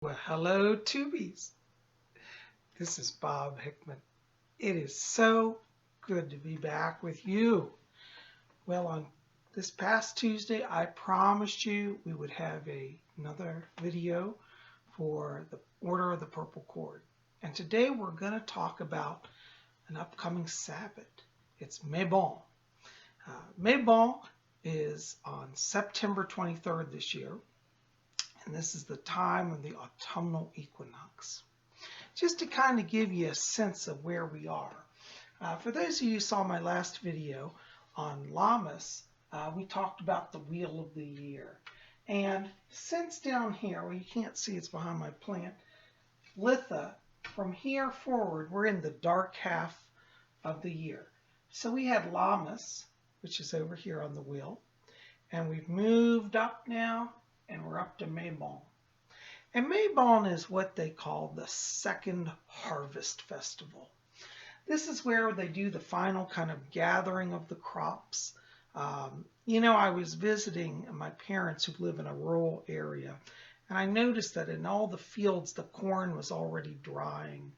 Well, hello, Tubies. This is Bob Hickman. It is so good to be back with you. Well, on this past Tuesday, I promised you we would have another video for the Order of the Purple Cord. And today we're going to talk about an upcoming Sabbath. It's Mabon. Mabon is on September 23rd this year, and this is the time of the autumnal equinox. Just to kind of give you a sense of where we are. For those of you who saw my last video on Lammas, we talked about the wheel of the year. And since down here, well, you can't see it's behind my plant, Litha, from here forward, we're in the dark half of the year. So we had Lammas, which is over here on the wheel, and we've moved up now, and we're up to Mabon. And Mabon is what they call the second harvest festival. This is where they do the final kind of gathering of the crops. I was visiting my parents who live in a rural area, and I noticed that in all the fields, the corn was already drying.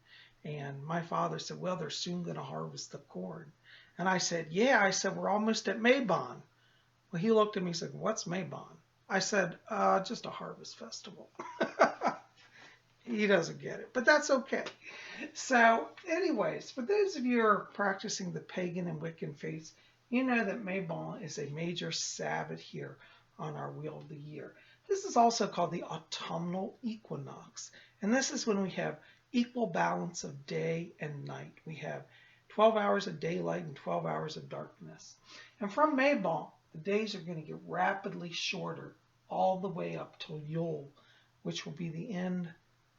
And my father said, well, they're soon going to harvest the corn. And I said, yeah, we're almost at Mabon. Well, he looked at me and said, what's Mabon? I said, just a harvest festival. He doesn't get it, but that's okay. So anyways, for those of you who are practicing the pagan and Wiccan faiths, you know that Mabon is a major Sabbath here on our wheel of the year. This is also called the autumnal equinox, and this is when we have equal balance of day and night. We have 12 hours of daylight and 12 hours of darkness. And from Mabon, the days are going to get rapidly shorter all the way up till Yule, which will be the end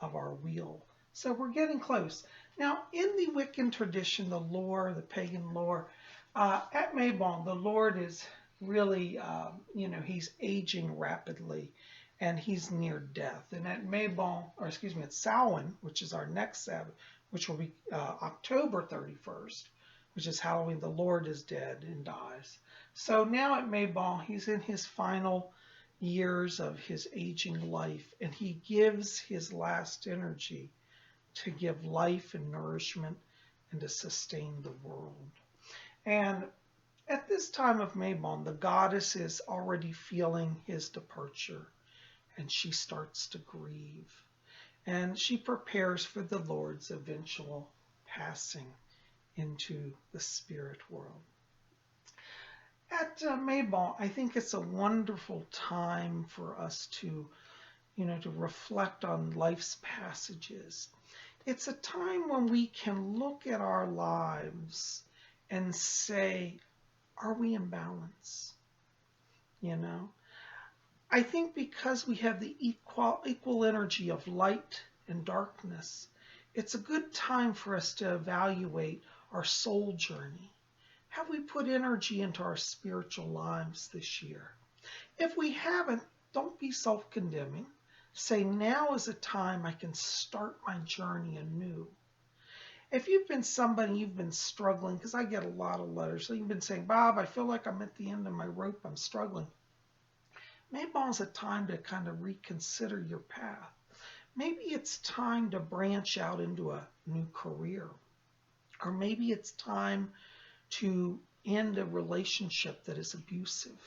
of our wheel. So we're getting close. Now, in the Wiccan tradition, the lore, the pagan lore, at Mabon, the Lord is really, he's aging rapidly and he's near death. And at Mabon, at Samhain, which is our next Sabbath, which will be October 31st, which is Halloween, the Lord is dead and dies. So now at Mabon, he's in his final years of his aging life, and he gives his last energy to give life and nourishment and to sustain the world. And at this time of Mabon, the goddess is already feeling his departure, and she starts to grieve. And she prepares for the Lord's eventual passing into the spirit world. At Mabon, I think it's a wonderful time for us to reflect on life's passages. It's a time when we can look at our lives and say, are we in balance? I think because we have the equal energy of light and darkness, it's a good time for us to evaluate our soul journey. Have we put energy into our spiritual lives this year? If we haven't, don't be self-condemning. Say, now is a time I can start my journey anew. If you've been somebody, you've been struggling, because I get a lot of letters, so you've been saying, Bob, I feel like I'm at the end of my rope, I'm struggling. Mabon's a time to kind of reconsider your path. Maybe it's time to branch out into a new career. Or maybe it's time to end a relationship that is abusive.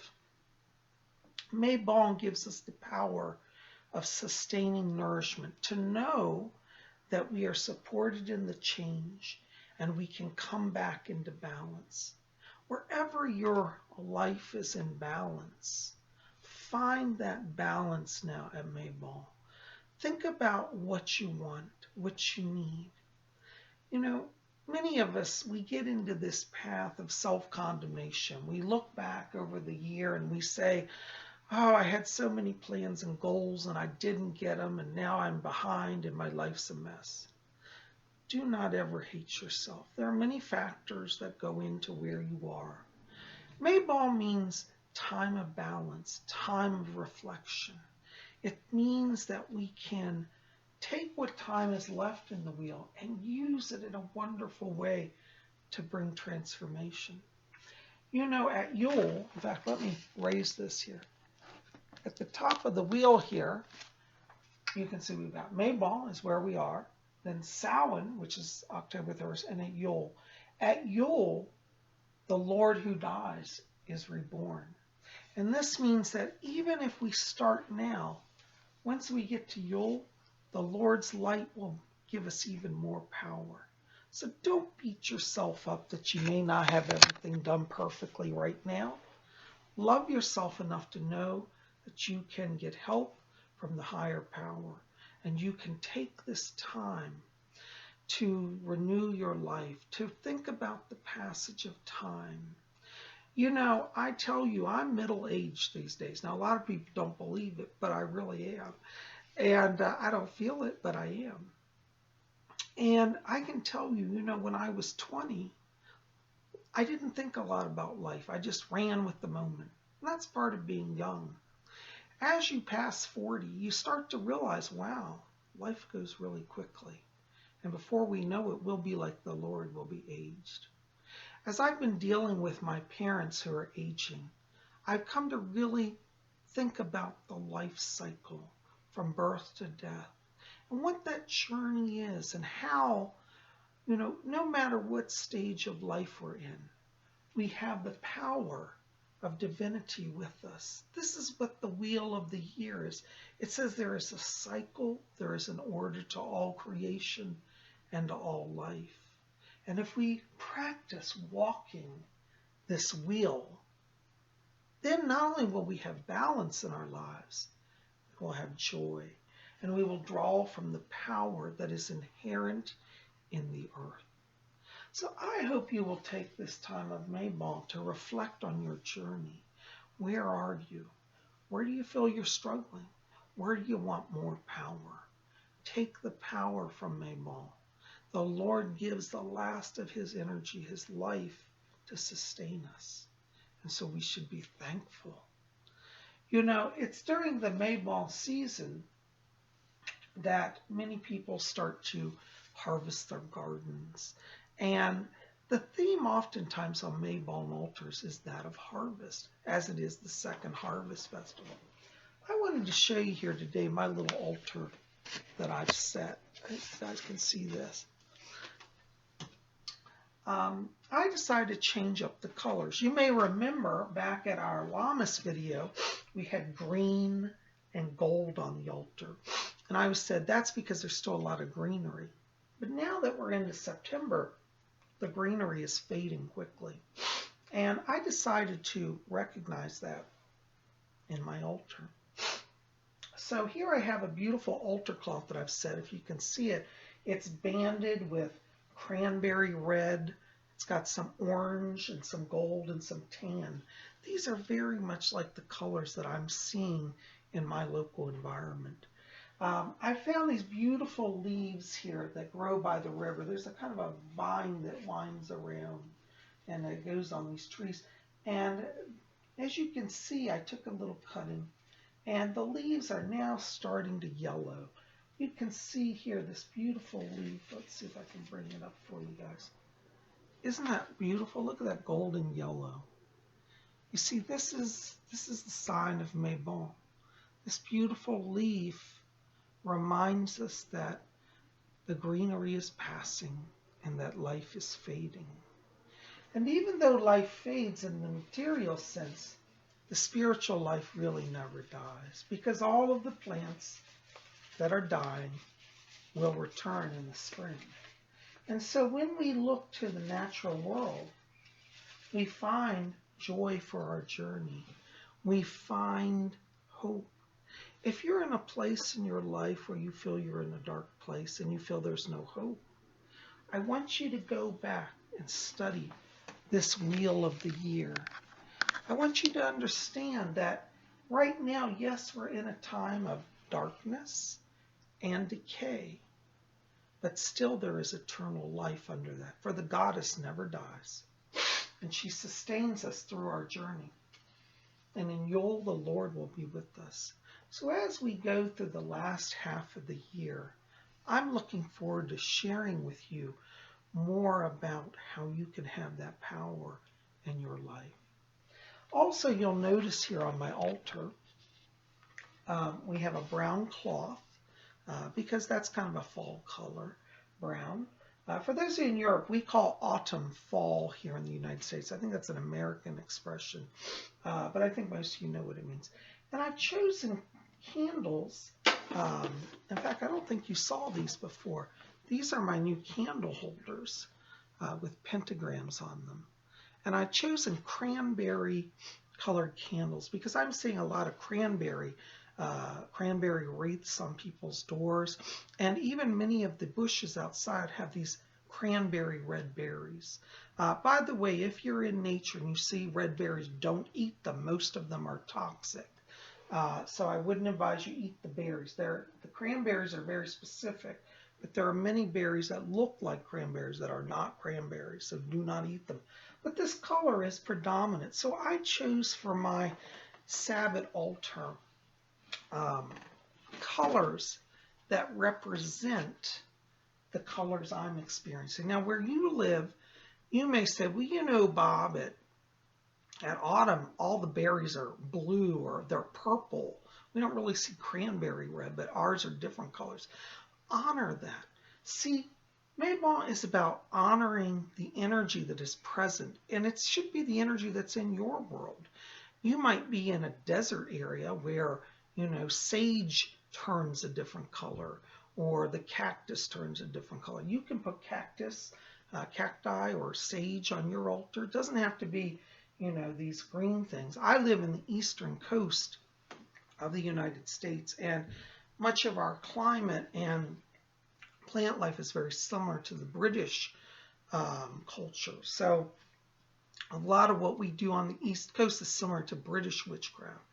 Mabon gives us the power of sustaining nourishment, to know that we are supported in the change and we can come back into balance. Wherever your life is in balance, find that balance now at Mabon. Think about what you want, what you need. Many of us, we get into this path of self-condemnation. We look back over the year and we say, oh, I had so many plans and goals and I didn't get them, and now I'm behind and my life's a mess. Do not ever hate yourself. There are many factors that go into where you are. Mabon means time of balance, time of reflection. It means that we can take what time is left in the wheel and use it in a wonderful way to bring transformation. At Yule, in fact, let me raise this here. At the top of the wheel here, you can see we've got Mabon is where we are, then Samhain, which is October 1st, and at Yule. At Yule, the Lord who dies is reborn. And this means that even if we start now, once we get to Yule, the Lord's light will give us even more power. So don't beat yourself up that you may not have everything done perfectly right now. Love yourself enough to know that you can get help from the higher power, and you can take this time to renew your life, to think about the passage of time. You know, I tell you, I'm middle-aged these days. Now, a lot of people don't believe it, but I really am. And I don't feel it, but I am. And I can tell you, you know, when I was 20, I didn't think a lot about life. I just ran with the moment. And that's part of being young. As you pass 40, you start to realize, wow, life goes really quickly. And before we know it, we'll be like the Lord, will be aged. As I've been dealing with my parents who are aging, I've come to really think about the life cycle from birth to death and what that journey is and how, you know, no matter what stage of life we're in, we have the power of divinity with us. This is what the wheel of the year is. It says there is a cycle, there is an order to all creation and to all life. And if we practice walking this wheel, then not only will we have balance in our lives, we'll have joy, and we will draw from the power that is inherent in the earth. So I hope you will take this time of Mabon to reflect on your journey. Where are you? Where do you feel you're struggling? Where do you want more power? Take the power from Mabon. The Lord gives the last of his energy, his life, to sustain us. And so we should be thankful. You know, it's during the Mabon season that many people start to harvest their gardens. And the theme oftentimes on Mabon altars is that of harvest, as it is the second harvest festival. I wanted to show you here today my little altar that I've set. I think you guys can see this. I decided to change up the colors. You may remember back at our Lammas video, we had green and gold on the altar. And I said that's because there's still a lot of greenery. But now that we're into September, the greenery is fading quickly. And I decided to recognize that in my altar. So here I have a beautiful altar cloth that I've set. If you can see it, it's banded with cranberry red. It's got some orange and some gold and some tan. These are very much like the colors that I'm seeing in my local environment. I found these beautiful leaves here that grow by the river. There's a kind of a vine that winds around and it goes on these trees. And as you can see, I took a little cutting and the leaves are now starting to yellow. You can see here this beautiful leaf. Let's see if I can bring it up for you guys. Isn't that beautiful? Look at that golden yellow. You see, this is the sign of Mabon. This beautiful leaf reminds us that the greenery is passing and that life is fading. And even though life fades in the material sense, the spiritual life really never dies, because all of the plants that are dying will return in the spring. And so when we look to the natural world, we find joy for our journey. We find hope. If you're in a place in your life where you feel you're in a dark place and you feel there's no hope, I want you to go back and study this wheel of the year. I want you to understand that right now, yes, we're in a time of darkness and decay, but still there is eternal life under that. For the goddess never dies, and she sustains us through our journey. And in Yule, the Lord will be with us. So as we go through the last half of the year, I'm looking forward to sharing with you more about how you can have that power in your life. Also, you'll notice here on my altar, we have a brown cloth because that's kind of a fall color, brown. For those of you in Europe, we call autumn fall here in the United States. I think that's an American expression, but I think most of you know what it means. And I've chosen candles. In fact, I don't think you saw these before. These are my new candle holders with pentagrams on them. And I've chosen cranberry colored candles because I'm seeing a lot of cranberry wreaths on people's doors. And even many of the bushes outside have these cranberry red berries. By the way, if you're in nature and you see red berries, don't eat them. Most of them are toxic. So I wouldn't advise you eat the berries. The cranberries are very specific, but there are many berries that look like cranberries that are not cranberries, so do not eat them. But this color is predominant, so I chose for my Sabbath altar colors that represent the colors I'm experiencing. Now, where you live, you may say, well, you know, Bob, at autumn, all the berries are blue or they're purple. We don't really see cranberry red, but ours are different colors. Honor that. See, Mabon is about honoring the energy that is present, and it should be the energy that's in your world. You might be in a desert area where, you know, sage turns a different color, or the cactus turns a different color. You can put cacti or sage on your altar. It doesn't have to be, you know, these green things. I live in the eastern coast of the United States, and much of our climate and plant life is very similar to the British culture. So a lot of what we do on the East Coast is similar to British witchcraft.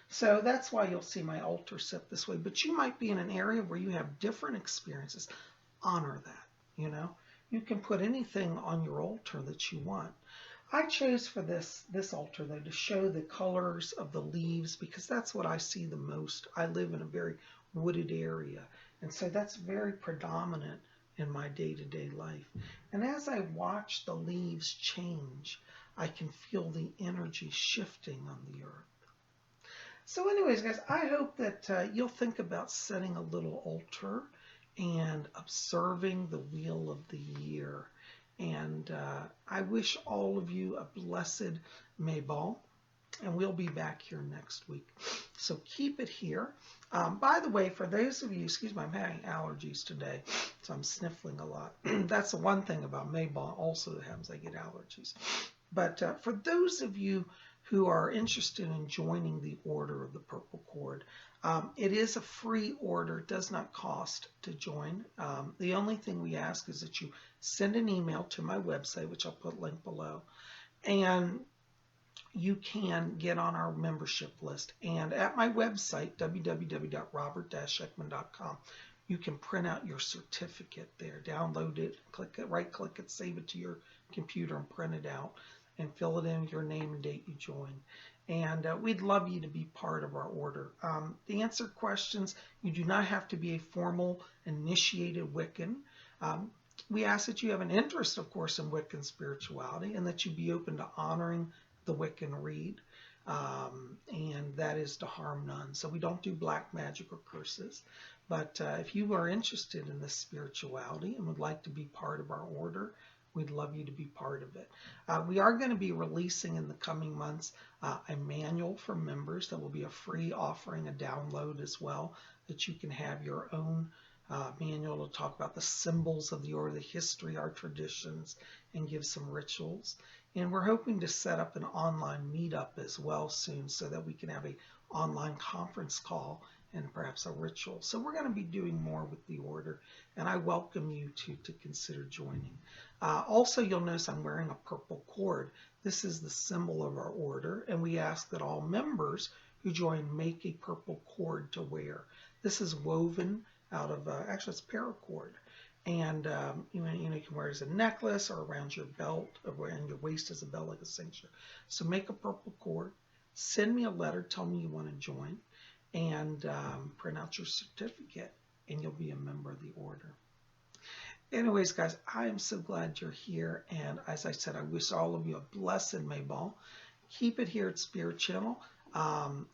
So that's why you'll see my altar set this way. But you might be in an area where you have different experiences. Honor that, you know. You can put anything on your altar that you want. I chose for this altar, though, to show the colors of the leaves because that's what I see the most. I live in a very wooded area, and so that's very predominant in my day-to-day life. And as I watch the leaves change, I can feel the energy shifting on the earth. So anyways, guys, I hope that you'll think about setting a little altar and observing the wheel of the year. And I wish all of you a blessed Mabon, and we'll be back here next week. So keep it here. By the way, for those of you, excuse me, I'm having allergies today, so I'm sniffling a lot. That's the one thing about Mabon also that happens, I get allergies. But for those of you who are interested in joining the Order of the Purple Cord, it is a free order. It does not cost to join. The only thing we ask is that you send an email to my website, which I'll put a link below, and you can get on our membership list. And at my website, www.robert-hickman.com, you can print out your certificate there, download it, click it, right-click it, save it to your computer and print it out, and fill it in with your name and date you joined. And we'd love you to be part of our order. To answer questions, you do not have to be a formal initiated Wiccan. We ask that you have an interest, of course, in Wiccan spirituality and that you be open to honoring the Wiccan Rede, and that is to harm none. So we don't do black magic or curses. But if you are interested in this spirituality and would like to be part of our order, we'd love you to be part of it. We are going to be releasing in the coming months a manual for members that will be a free offering, a download as well, that you can have your own manual to talk about the symbols of the order, the history, our traditions, and give some rituals. And we're hoping to set up an online meetup as well soon so that we can have an online conference call and perhaps a ritual. So we're going to be doing more with the order, and I welcome you to consider joining. Also, you'll notice I'm wearing a purple cord. This is the symbol of our order, and we ask that all members who join make a purple cord to wear. This is woven out of, actually it's paracord. And you can wear it as a necklace or around your belt or around your waist as a belt like a cincture. So make a purple cord, send me a letter, tell me you want to join, and print out your certificate, and you'll be a member of the order. Anyways, guys, I am so glad you're here, and as I said, I wish all of you a blessed Mabon. Keep it here at Spirit Channel.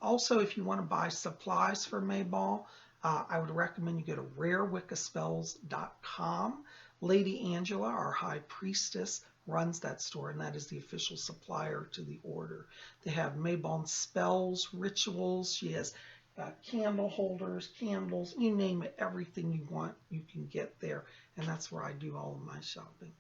Also, if you want to buy supplies for Mabon, I would recommend you go to rarewiccaspells.com. Lady Angela, our high priestess, runs that store, and that is the official supplier to the order. They have Mabon spells, rituals. She has candle holders, candles, you name it, everything you want, you can get there. And that's where I do all of my shopping.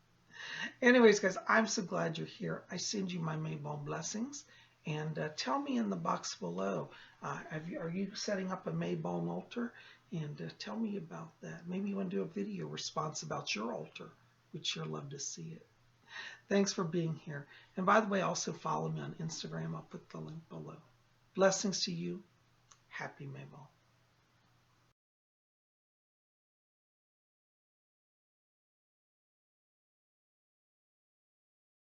Anyways, guys, I'm so glad you're here. I send you my Mabon blessings. And tell me in the box below, are you setting up a Mabon altar? And tell me about that. Maybe you want to do a video response about your altar. We'd sure love to see it. Thanks for being here. And by the way, also follow me on Instagram. I'll put the link below. Blessings to you. Happy Mabon.